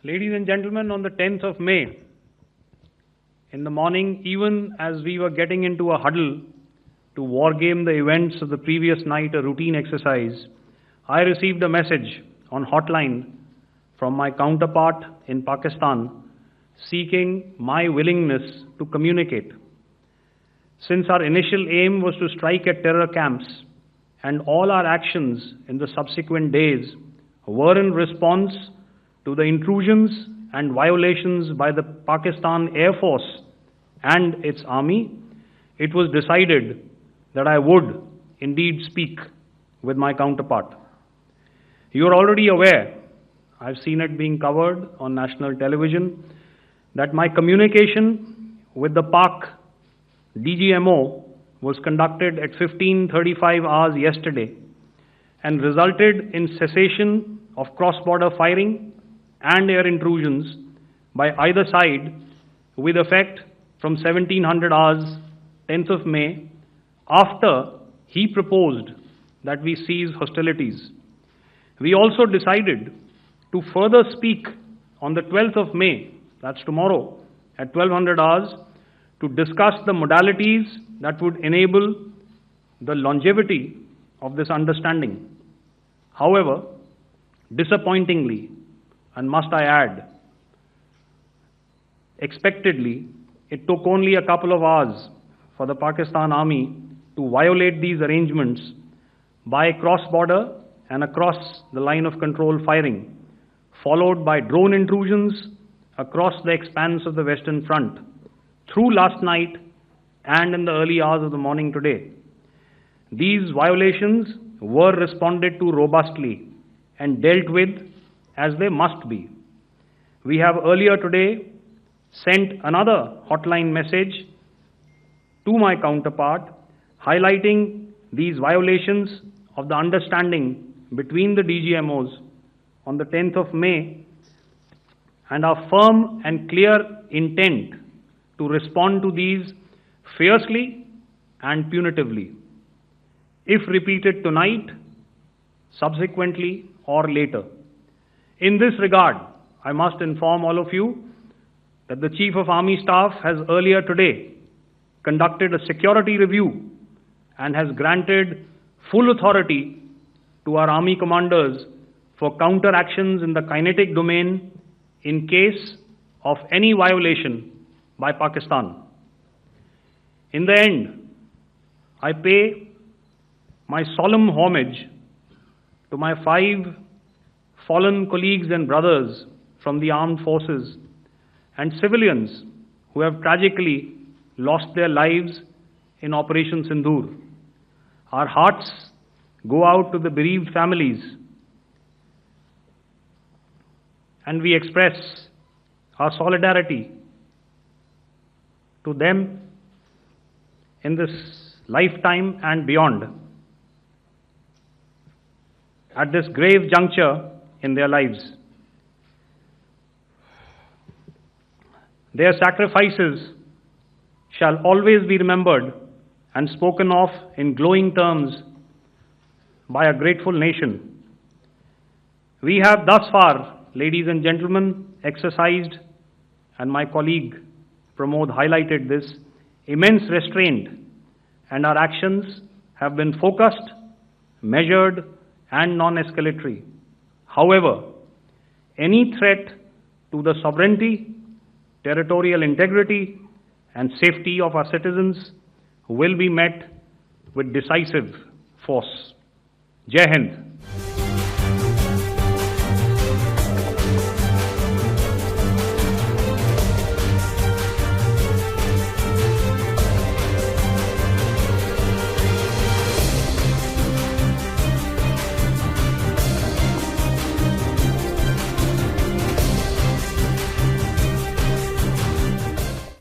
Ladies and gentlemen, on the 10th of May, in the morning, even as we were getting into a huddle to wargame the events of the previous night, a routine exercise, I received a message on hotline from my counterpart in Pakistan seeking my willingness to communicate. Since our initial aim was to strike at terror camps, and all our actions in the subsequent days were in response to the intrusions and violations by the Pakistan Air Force and its army, it was decided that I would indeed speak with my counterpart. You are already aware, I've seen it being covered on national television, that my communication with the Pak DGMO was conducted at 15:35 hours yesterday and resulted in cessation of cross-border firing and air intrusions by either side with effect from 1700 hours, 10th of May, after he proposed that we cease hostilities. We also decided to further speak on the 12th of May, that's tomorrow, at 1200 hours, to discuss the modalities that would enable the longevity of this understanding. However, disappointingly, and must I add, expectedly, it took only a couple of hours for the Pakistan Army to violate these arrangements by cross-border and across the line of control firing, followed by drone intrusions across the expanse of the Western Front, through last night and in the early hours of the morning today. These violations were responded to robustly and dealt with as they must be. We have earlier today sent another hotline message to my counterpart highlighting these violations of the understanding between the DGMOs on the 10th of May and our firm and clear intent to respond to these fiercely and punitively, if repeated tonight, subsequently, or later. In this regard, I must inform all of you that the Chief of Army Staff has earlier today conducted a security review and has granted full authority to our Army commanders for counteractions in the kinetic domain in case of any violation by Pakistan. In the end, I pay my solemn homage to my 5 fallen colleagues and brothers from the armed forces and civilians who have tragically lost their lives in Operation Sindoor. Our hearts go out to the bereaved families, and we express our solidarity to them in this lifetime and beyond, at this grave juncture in their lives. Their sacrifices shall always be remembered and spoken of in glowing terms by a grateful nation. We have thus far, ladies and gentlemen, exercised, and my colleague Pramod highlighted this, immense restraint, and our actions have been focused, measured, and non-escalatory. However, any threat to the sovereignty, territorial integrity, and safety of our citizens will be met with decisive force. Jai Hind.